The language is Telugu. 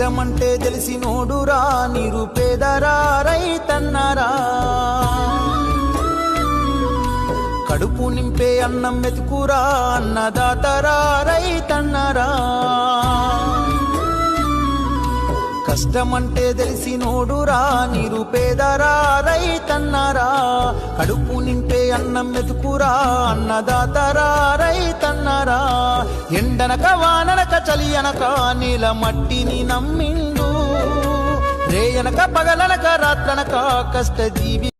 కష్టమంటే తెలిసినోడురా నిరుపేదరా రైతన్నరా కడుపు నింపే అన్నం మెతుకురా అన్నదాతరా రైతన్నరా కష్టమంటే తెలిసినోడురా నిరుపేదరా రైతన్నరా కడుపు నింపే అన్నం మెతుకురా అన్నదాతరా రైతన్నరా ఎండనక వాననక చలి అనక నీల మట్టిని నమ్మిండు రేయనక పగలనక రాత్రనక కష్టజీవి